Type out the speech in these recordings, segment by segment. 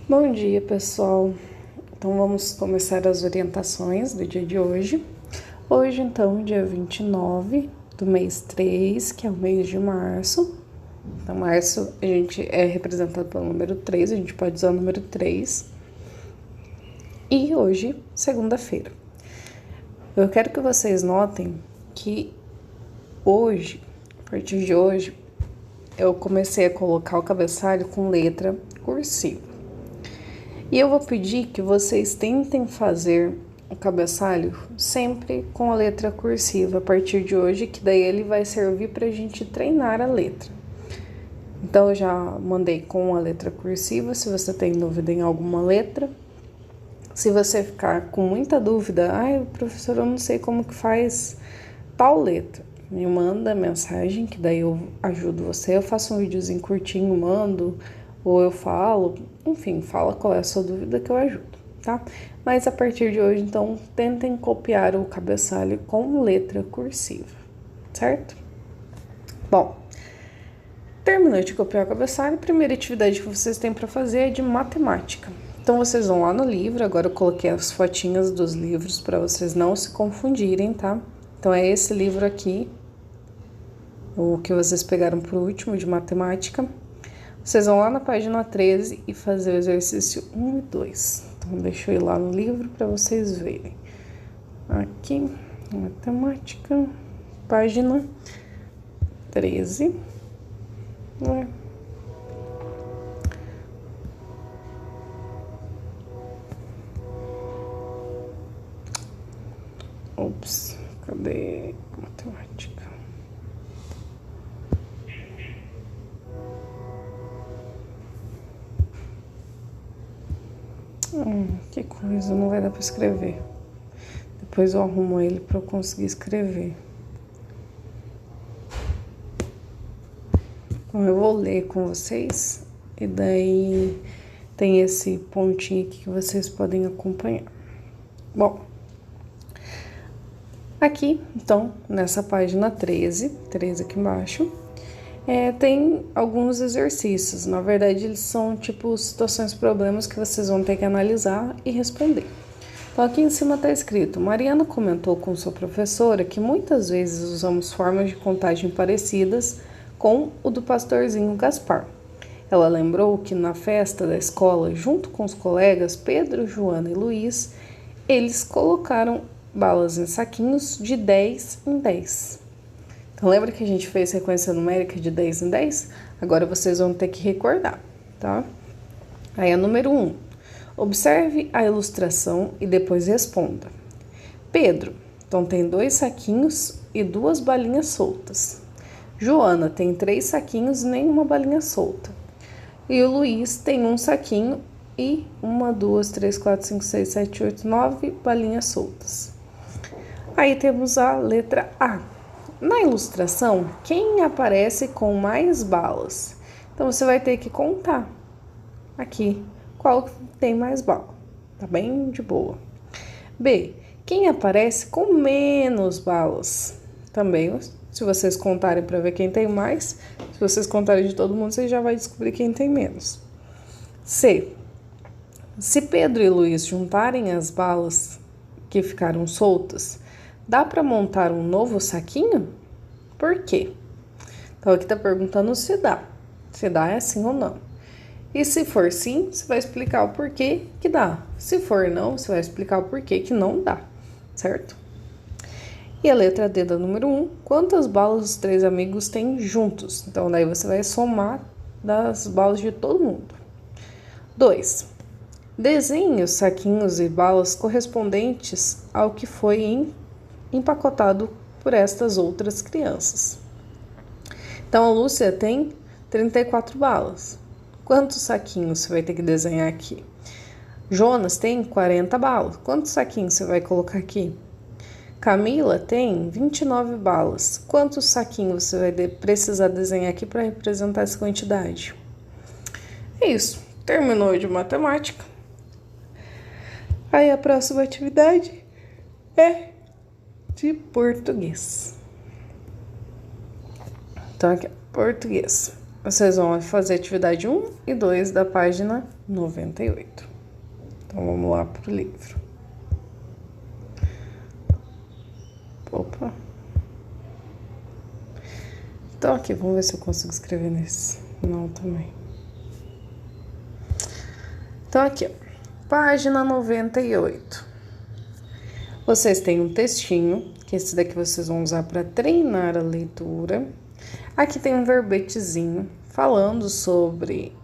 Bom dia, pessoal. Então, vamos começar as orientações do dia de hoje. Hoje, então, dia 29 do mês 3, que é o mês de março. Então, março a gente é representado pelo número 3, a gente pode usar o número 3. E hoje, segunda-feira. Eu quero que vocês notem que hoje, a partir de hoje, eu comecei a colocar o cabeçalho com letra cursiva. E eu vou pedir que vocês tentem fazer o cabeçalho sempre com a letra cursiva a partir de hoje, que daí ele vai servir para a gente treinar a letra. Então, eu já mandei com a letra cursiva, se você tem dúvida em alguma letra. Se você ficar com muita dúvida, professor, eu não sei como que faz tal letra, me manda mensagem, que daí eu ajudo você. Eu faço um videozinho curtinho, mando, ou eu falo, enfim, fala qual é a sua dúvida que eu ajudo, tá? Mas a partir de hoje, então, tentem copiar o cabeçalho com letra cursiva, certo? Bom, terminou de copiar o cabeçalho, a primeira atividade que vocês têm para fazer é de matemática. Então, vocês vão lá no livro, agora eu coloquei as fotinhas dos livros para vocês não se confundirem, tá? Então, é esse livro aqui, o que vocês pegaram por último, de matemática. Vocês vão lá na página 13 e fazer o exercício 1 e 2. Então, deixa eu ir lá no livro para vocês verem. Aqui, matemática, página 13. Ops, cadê matemática? Que coisa, não vai dar para escrever. Depois eu arrumo ele para eu conseguir escrever. Então, eu vou ler com vocês e daí tem esse pontinho aqui que vocês podem acompanhar. Bom, aqui, então, nessa página 13 aqui embaixo, tem alguns exercícios. Na verdade, eles são tipo situações, problemas que vocês vão ter que analisar e responder. Então, aqui em cima está escrito: Mariana comentou com sua professora que muitas vezes usamos formas de contagem parecidas com o do pastorzinho Gaspar. Ela lembrou que na festa da escola, junto com os colegas Pedro, Joana e Luiz, eles colocaram balas em saquinhos de 10 em 10. Então, lembra que a gente fez sequência numérica de 10 em 10? Agora vocês vão ter que recordar, tá? Aí, a número 1. Observe a ilustração e depois responda. Pedro, então tem 2 saquinhos e 2 balinhas soltas. Joana tem 3 saquinhos e nenhuma balinha solta. E o Luiz tem 1 saquinho e 1, 2, 3, 4, 5, 6, 7, 8, 9 balinhas soltas. Aí temos a letra A. Na ilustração, quem aparece com mais balas? Então, você vai ter que contar aqui qual tem mais bala. Tá bem de boa. B. Quem aparece com menos balas? Também, se vocês contarem para ver quem tem mais, se vocês contarem de todo mundo, você já vai descobrir quem tem menos. C. Se Pedro e Luiz juntarem as balas que ficaram soltas, dá para montar um novo saquinho? Por quê? Então, aqui está perguntando se dá. Se dá é sim ou não. E se for sim, você vai explicar o porquê que dá. Se for não, você vai explicar o porquê que não dá, certo? E a letra D da número 1, quantas balas os 3 amigos têm juntos? Então, daí você vai somar das balas de todo mundo. 2. Desenhe os saquinhos e balas correspondentes ao que foi empacotado por estas outras crianças. Então, a Lúcia tem 34 balas. Quantos saquinhos você vai ter que desenhar aqui? Jonas tem 40 balas. Quantos saquinhos você vai colocar aqui? Camila tem 29 balas. Quantos saquinhos você vai precisar desenhar aqui para representar essa quantidade? É isso. Terminou de matemática. Aí a próxima atividade é de português. Então, aqui, português. vocês vão fazer atividade 1 e 2 da página 98. Então, vamos lá pro livro. Opa. Então, aqui, vamos ver se eu consigo escrever nesse. Não, também. Então, aqui, ó, página 98. Vocês têm um textinho, que esse daqui vocês vão usar para treinar a leitura. Aqui tem um verbetezinho falando sobre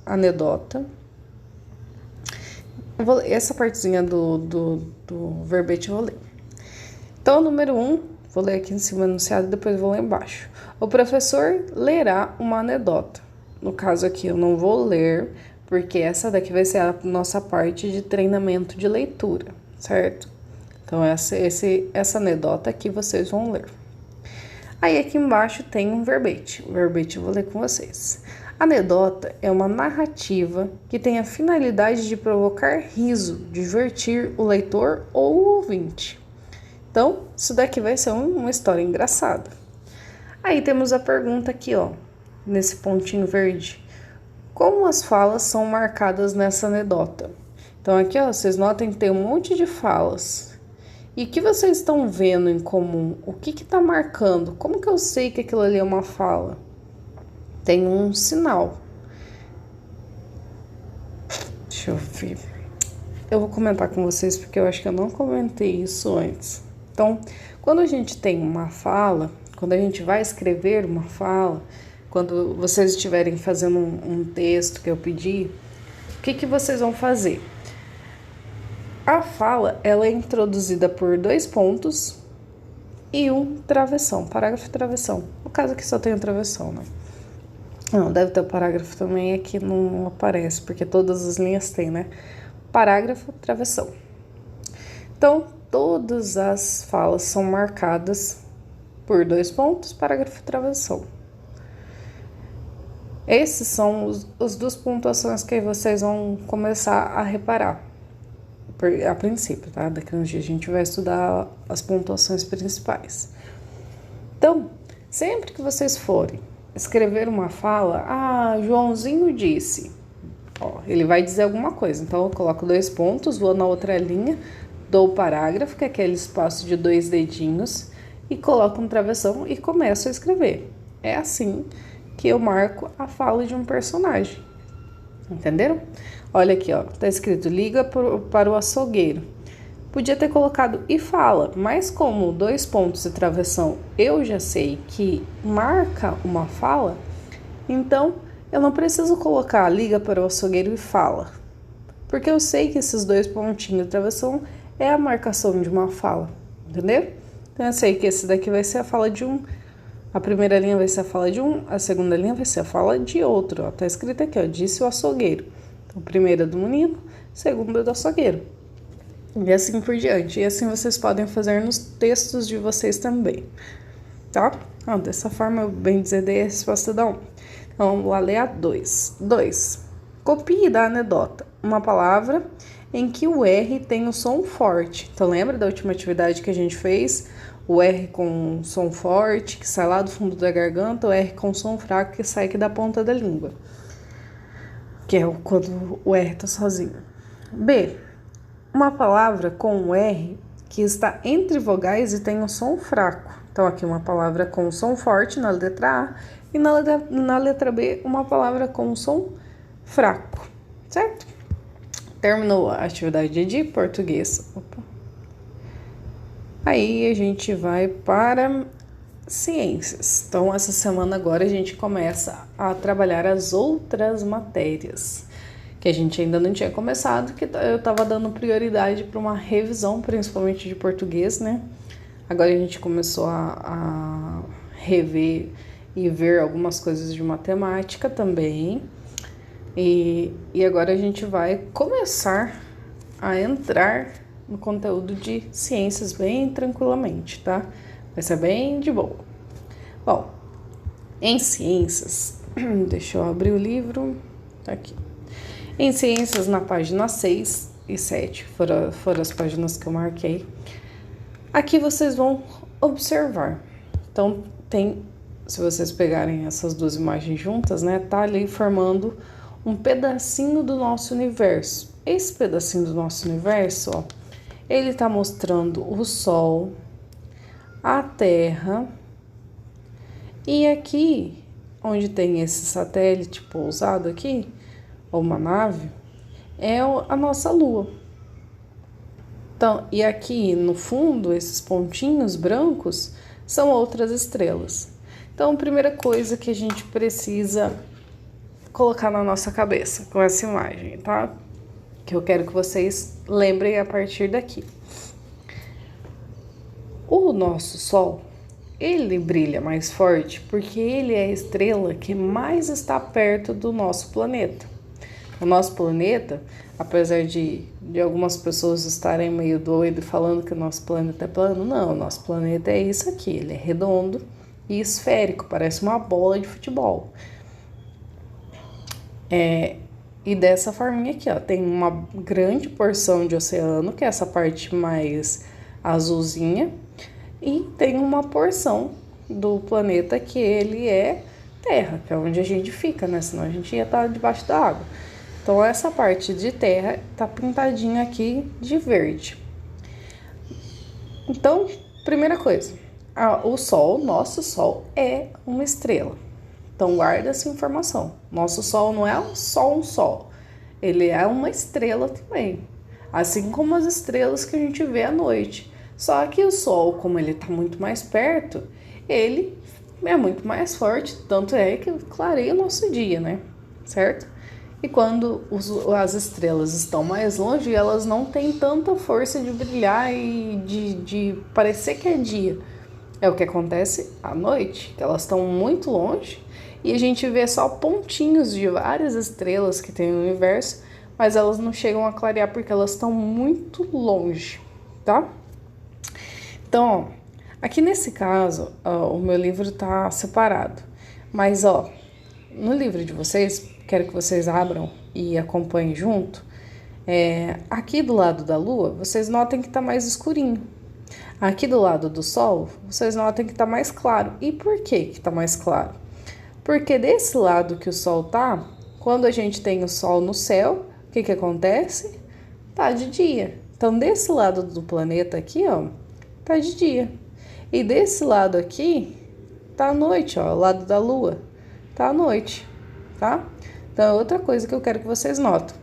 anedota. Essa partezinha do verbete eu vou ler. Então, número 1, vou ler aqui em cima o enunciado e depois vou ler embaixo. O professor lerá uma anedota. No caso aqui, eu não vou ler, porque essa daqui vai ser a nossa parte de treinamento de leitura, certo? Então, essa anedota aqui vocês vão ler. Aí, aqui embaixo tem um verbete. O verbete eu vou ler com vocês. Anedota é uma narrativa que tem a finalidade de provocar riso, divertir o leitor ou o ouvinte. Então, isso daqui vai ser uma história engraçada. Aí temos a pergunta aqui, ó, nesse pontinho verde. Como as falas são marcadas nessa anedota? Então, aqui, ó, vocês notem que tem um monte de falas. E o que vocês estão vendo em comum? O que está marcando? Como que eu sei que aquilo ali é uma fala? Tem um sinal. Deixa eu ver. Eu vou comentar com vocês porque eu acho que eu não comentei isso antes. Então, quando a gente tem uma fala, quando a gente vai escrever uma fala, quando vocês estiverem fazendo um texto que eu pedi, o que vocês vão fazer? A fala, ela é introduzida por 2 pontos e um travessão, parágrafo e travessão. No caso aqui só tem o travessão, né? Não, deve ter o parágrafo também, aqui não aparece, porque todas as linhas têm, né? Parágrafo, travessão. Então, todas as falas são marcadas por 2 pontos, parágrafo e travessão. Esses são as 2 pontuações que vocês vão começar a reparar. A princípio, tá? Daqui a uns dias a gente vai estudar as pontuações principais. Então, sempre que vocês forem escrever uma fala, Joãozinho disse, ó, ele vai dizer alguma coisa. Então, eu coloco 2 pontos, vou na outra linha, dou o parágrafo, que é aquele espaço de 2 dedinhos, e coloco um travessão e começo a escrever. É assim que eu marco a fala de um personagem. Entenderam? Olha aqui, ó, tá escrito, liga para o açougueiro. Podia ter colocado e fala, mas como 2 pontos e travessão eu já sei que marca uma fala, então eu não preciso colocar liga para o açougueiro e fala. Porque eu sei que esses 2 pontinhos e travessão é a marcação de uma fala, entendeu? Então eu sei que esse daqui vai ser a fala de um. A primeira linha vai ser a fala de um, a segunda linha vai ser a fala de outro, ó. Tá escrito aqui, ó, disse o açougueiro. Então, primeira do menino, segunda do açougueiro. E assim por diante. E assim vocês podem fazer nos textos de vocês também, tá? Dessa forma, eu bem dizer, dei a resposta da 1. Então, vamos lá ler a 2. 2. Copie da anedota uma palavra em que o R tem o som forte. Então, lembra da última atividade que a gente fez? O R com som forte, que sai lá do fundo da garganta, o R com som fraco, que sai aqui da ponta da língua. Que é quando o R tá sozinho. B. Uma palavra com o R que está entre vogais e tem um som fraco. Então, aqui uma palavra com som forte na letra A e na letra B uma palavra com som fraco, certo? Terminou a atividade de português. Aí a gente vai para ciências. Então, essa semana agora a gente começa a trabalhar as outras matérias, que a gente ainda não tinha começado, que eu estava dando prioridade para uma revisão, principalmente de português, né? Agora a gente começou a rever e ver algumas coisas de matemática também. E agora a gente vai começar a entrar no conteúdo de ciências bem tranquilamente, tá? Vai ser bem de boa. Bom, em ciências, deixa eu abrir o livro, tá aqui. Em ciências, na página 6 e 7, foram as páginas que eu marquei. Aqui vocês vão observar. Então, tem se vocês pegarem essas duas imagens juntas, né, tá ali formando um pedacinho do nosso universo. Esse pedacinho do nosso universo, ó, ele tá mostrando o Sol, a Terra, e aqui, onde tem esse satélite pousado aqui, ou uma nave, é a nossa Lua. Então, e aqui no fundo, esses pontinhos brancos são outras estrelas. Então, a primeira coisa que a gente precisa colocar na nossa cabeça com essa imagem, tá? Que eu quero que vocês lembrem a partir daqui. O nosso Sol, ele brilha mais forte porque ele é a estrela que mais está perto do nosso planeta. O nosso planeta, apesar de algumas pessoas estarem meio doidas falando que o nosso planeta é plano, não, o nosso planeta é isso aqui, ele é redondo e esférico, parece uma bola de futebol. E dessa forminha aqui, ó, tem uma grande porção de oceano, que é essa parte mais azulzinha, e tem uma porção do planeta que ele é terra, que é onde a gente fica, né? Senão a gente ia estar debaixo da água. Então, essa parte de terra tá pintadinha aqui de verde. Então, primeira coisa, o Sol, nosso Sol, é uma estrela. Então, guarda essa informação. Nosso Sol não é só um Sol, ele é uma estrela também. Assim como as estrelas que a gente vê à noite. Só que o Sol, como ele está muito mais perto, ele é muito mais forte, tanto é que clareia o nosso dia, né? Certo? E quando as estrelas estão mais longe, elas não têm tanta força de brilhar e de parecer que é dia. É o que acontece à noite, que elas estão muito longe e a gente vê só pontinhos de várias estrelas que tem no universo, mas elas não chegam a clarear porque elas estão muito longe, tá? Então, ó, aqui nesse caso, ó, o meu livro tá separado, mas ó, no livro de vocês, quero que vocês abram e acompanhem junto. Aqui do lado da Lua, vocês notem que tá mais escurinho. Aqui do lado do Sol, vocês notem que tá mais claro. E por que tá mais claro? Porque desse lado que o Sol tá, quando a gente tem o Sol no céu, o que acontece? Tá de dia. Então, desse lado do planeta aqui, ó, tá de dia. E desse lado aqui, tá à noite, ó, ao lado da Lua, tá à noite, tá? Então, outra coisa que eu quero que vocês notem.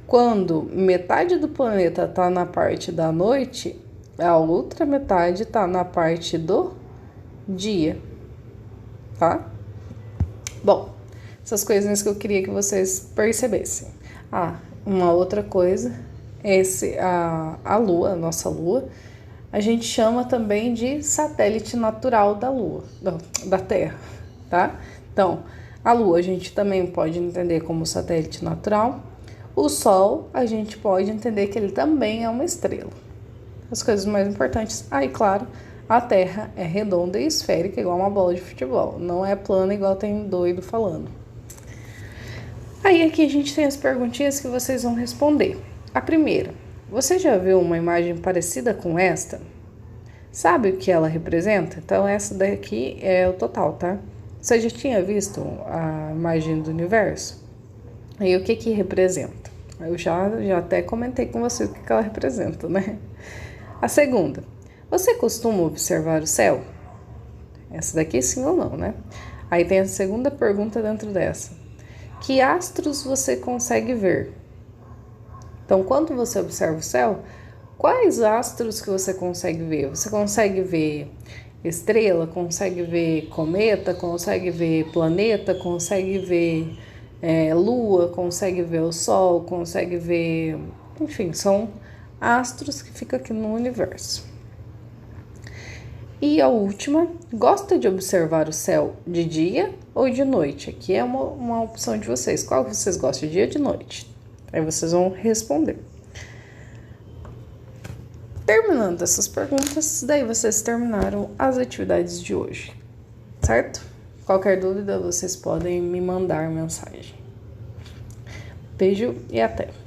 Quando metade do planeta tá na parte da noite, a outra metade tá na parte do dia, tá? Bom, essas coisinhas que eu queria que vocês percebessem. Uma outra coisa, a Lua, a nossa Lua, a gente chama também de satélite natural da Lua, da Terra, tá? Então, a Lua a gente também pode entender como satélite natural. O Sol a gente pode entender que ele também é uma estrela. As coisas mais importantes, e claro, a Terra é redonda e esférica igual uma bola de futebol, não é plana igual tem doido falando. Aí aqui a gente tem as perguntinhas que vocês vão responder. A primeira, você já viu uma imagem parecida com esta? Sabe o que ela representa? Então essa daqui é o total, tá? Você já tinha visto a imagem do universo? E o que representa? Eu já até comentei com você o que ela representa, né? A segunda, você costuma observar o céu? Essa daqui sim ou não, né? Aí tem a segunda pergunta dentro dessa. Que astros você consegue ver? Então, quando você observa o céu, quais astros que você consegue ver? Você consegue ver estrela, consegue ver cometa, consegue ver planeta, consegue ver lua, consegue ver o sol, consegue ver... Enfim, são astros que ficam aqui no universo. E a última, gosta de observar o céu de dia ou de noite? Aqui é uma opção de vocês. Qual vocês gostam, de dia ou de noite? Aí vocês vão responder. Terminando essas perguntas, daí vocês terminaram as atividades de hoje, certo? Qualquer dúvida, vocês podem me mandar mensagem. Beijo e até!